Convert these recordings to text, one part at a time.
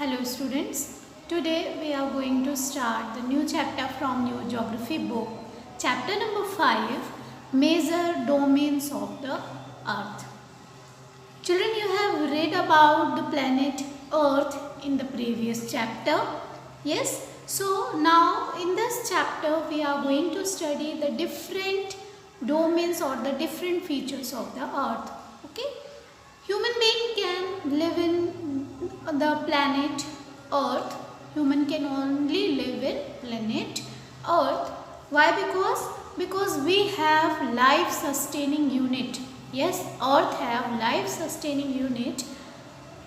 Hello students, today we are going to start the new chapter from new geography book. Chapter number 5, Major Domains of the Earth. Children, you have read about the planet Earth in the previous chapter. Yes, so now in this chapter we are going to study the different domains or the different features of the Earth. Okay, human being can live in the planet Earth. Human can only live in planet Earth. Why? Because we have life sustaining unit. Yes, Earth have life sustaining unit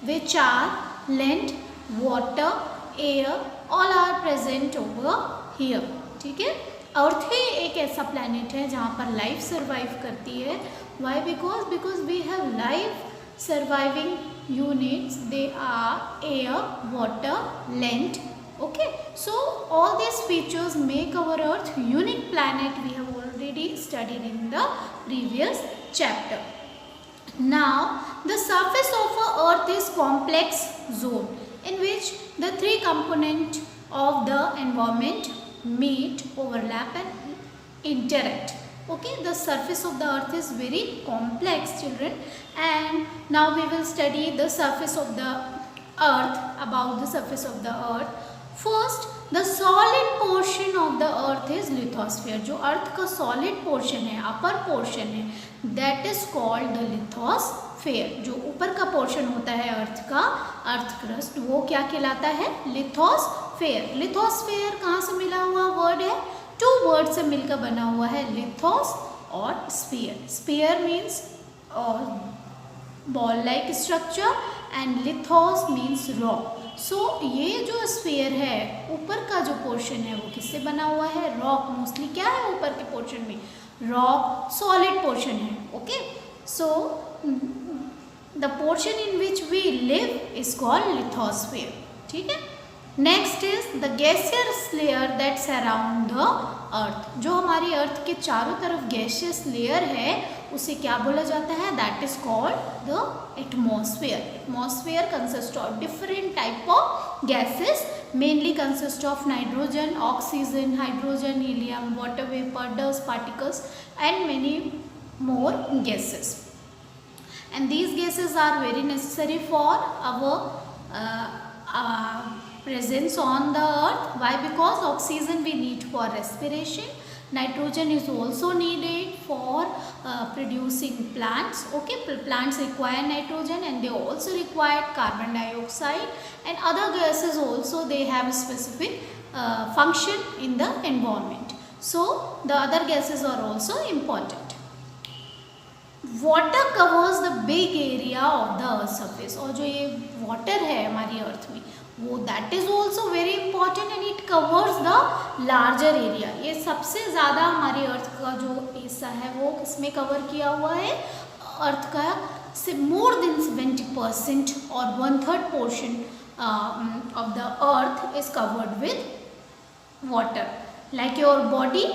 which are land, water, air, all are present over here. ठीक है, अर्थ ही एक ऐसा planet है जहाँ पर life survive करती है. Why? Because we have life surviving units. They are air, water, land. Okay, so all these features make our Earth unique planet. We have already studied in the previous chapter. Now the surface of our Earth is complex zone in which the three components of the environment meet, overlap and interact. Okay, the surface of the Earth is very complex, children, and now we will study the surface of the Earth, about the surface of the Earth. First, the solid portion of the Earth is lithosphere. जो earth का solid portion है, upper portion है, that is called the lithosphere. जो ऊपर का portion होता है अर्थ का, अर्थ क्रस्ट, वो क्या कहलाता है? लिथोस्फेयर. लिथोस्फेयर कहाँ से मिला हुआ वर्ड है? टू वर्ड से मिलकर बना हुआ है, लिथोस और sphere. Sphere means ball like structure and lithos means rock. So ये जो स्फीयर है, ऊपर का जो पोर्शन है वो किससे बना हुआ है? रॉक. मोस्टली क्या है ऊपर के पोर्शन में? रॉक. सॉलिड पोर्शन है. Okay, so the portion in which we live is called lithosphere. ठीक है. Next is the gaseous layer that surround the earth. जो हमारी अर्थ के चारों तरफ गैसियस लेयर है उसे क्या बोला जाता है? That is called the atmosphere. Atmosphere consist of different type of gases, mainly consist of nitrogen, oxygen, hydrogen, helium, water vapour, dust particles and many more gases. And these gases are very necessary for our presence on the earth. Why? Because oxygen we need for respiration, nitrogen is also needed for producing plants. Okay, plants require nitrogen and they also require carbon dioxide, and other gases also, they have specific function in the environment. So the other gases are also important. Water covers the big area of the earth surface. और जो ये water है हमारी अर्थ में, वो that is also very important and it covers the larger area. ये सबसे ज़्यादा हमारी अर्थ का जो हिस्सा है वो किसमें कवर किया हुआ है? अर्थ का से मोर देन 70% और 1/3 portion of the earth is covered with water. Like your body.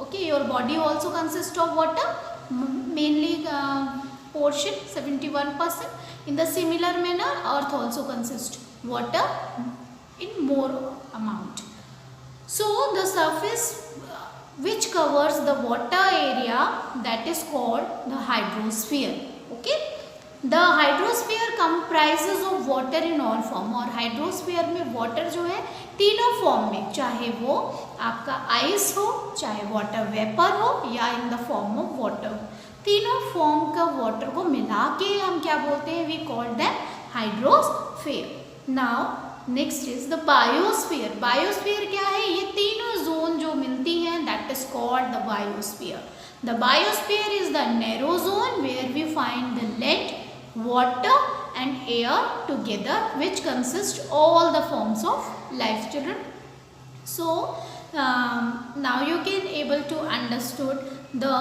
Okay, your body also consist of water, mainly portion 71%. In the similar manner, earth also consists water in more amount. So the surface which covers the water area, that is called the hydrosphere. Okay, the hydrosphere comprises of water in all form. और hydrosphere में water जो है तीनों form में, चाहे वो आपका ice हो, चाहे वाटर वेपर हो, या in the form of water हो, तीनों फॉर्म का वाटर को मिला के हम क्या बोलते हैं? We call that hydrosphere. Now next is the biosphere. Biosphere क्या है? ये तीनों जोन जो मिलती हैं, that is called the biosphere. The biosphere is the narrow zone where we find the land, water and air together, which consist all the forms of life, children. So now you can able to understood the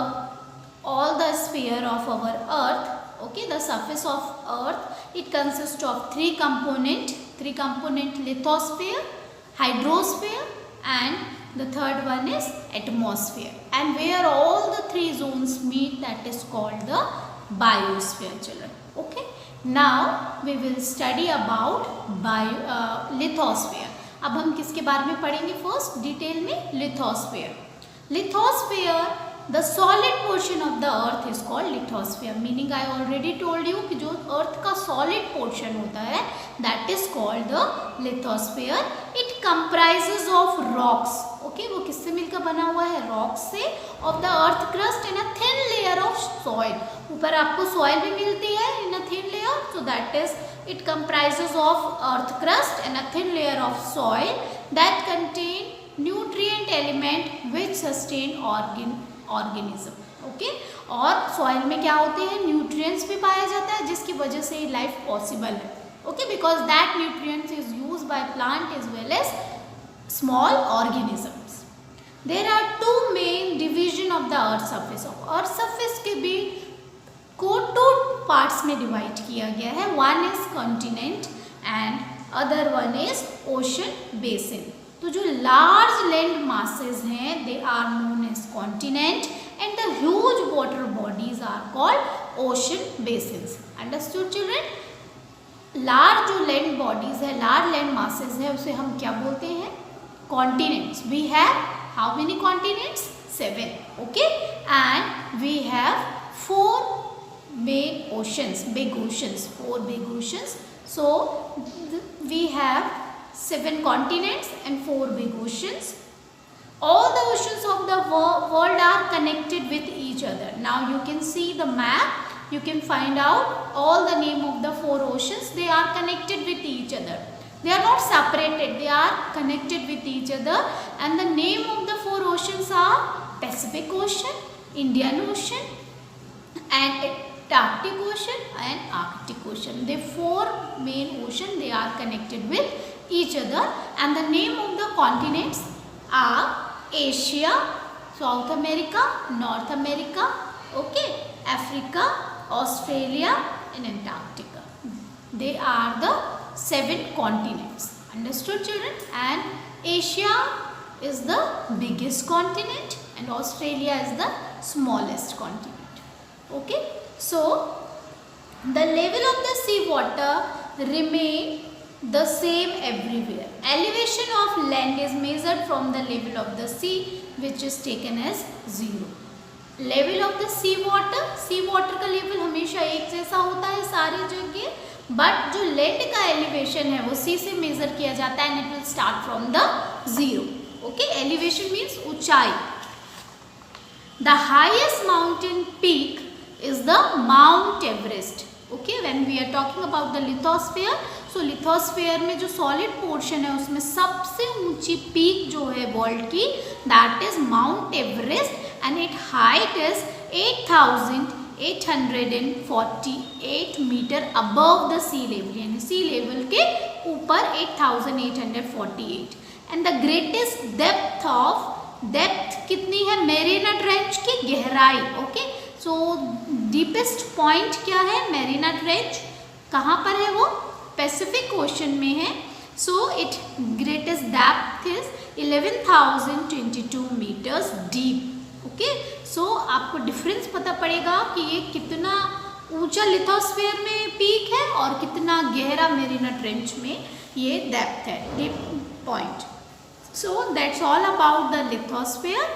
all the sphere of our earth. Okay, the surface of earth, it consists of three component lithosphere, hydrosphere and the third one is atmosphere, and where all the three zones meet, that is called the biosphere, children. Okay, now we will study about lithosphere. अब हम किसके बारे में पढ़ेंगे? First detail में lithosphere. Lithosphere, the solid portion of the earth is called lithosphere. Meaning I already told you कि जो earth का सॉलिड पोर्शन होता है that is called the lithosphere. It comprises of rocks. Okay, वो किससे मिलकर बना हुआ है? रॉक्स से। Of the earth crust in a thin layer of soil. ऊपर आपको सॉइल भी मिलती है in a thin layer, so that is it comprises of earth crust in a thin layer of soil that contain nutrient element which sustain organism. Okay, और soil में क्या होते हैं? न्यूट्रिएंट्स भी पाया जाता है जिसकी वजह से लाइफ पॉसिबल है। Okay, because that nutrients is used by plant as well as small organisms. There are two main division of the earth surface. Earth surface के भी को टू पार्ट्स में डिवाइड किया गया है। One is continent and other one is ocean basin. तो जो large land masses हैं they are known as continent and the huge water bodies are called ocean basins. Understood children? Large जो land bodies है, large land masses है, उसे हम क्या बोलते हैं? Continents. We have how many continents? 7. Okay, and we have 4 main oceans, big oceans, 4 big oceans. So we have 7 continents and 4 big oceans. All the oceans of the world are connected with each other. Now you can see the map. You can find out all the name of the 4 oceans. They are connected with each other. They are not separated. They are connected with each other. And the name of the 4 oceans are Pacific Ocean, Indian Ocean, and Arctic Ocean and Arctic Ocean. The 4 main ocean, they are connected with each other, and the name of the continents are Asia, South America, North America, okay, Africa, Australia and Antarctica. They are the 7 continents. Understood children? And Asia is the biggest continent and Australia is the smallest continent. Okay. So, the level of the sea water remain the same everywhere. Elevation of land is measured from the level of the sea, which is taken as 0. Level of the sea water का level हमेशा एक जैसा होता है सारी जगह, but जो land का elevation है वो sea से measure किया जाता है and it will start from the 0. Okay, elevation means ऊंचाई. The highest mountain peak is the Mount Everest. Okay, when we are talking about the lithosphere, so lithosphere में जो solid portion है उसमें सबसे ऊंची peak जो है world की that is Mount Everest and its height is 8,848 meter above the sea level, यानी sea level के ऊपर 8,848 and the greatest depth कितनी है? मेरिना ट्रेंच की गहराई. ओके, सो डीपेस्ट पॉइंट क्या है? Mariana trench. कहाँ पर है वो? पैसिफिक ओशन में है. So it greatest depth is 11,022 metres deep. Okay, so आपको डिफरेंस पता पड़ेगा कि ये कितना ऊंचा लिथोस्फीयर में पीक है और कितना गहरा मेरिना ट्रेंच में ये डेप्थ है, deep point. So that's all about the lithosphere.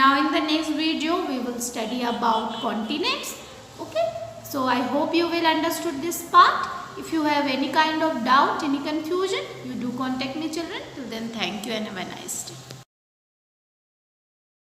Now in the next video we will study about continents. Okay, so I hope you will understood this part. If you have any kind of doubt, any confusion, you do contact me children. Till then, thank you and have a nice day.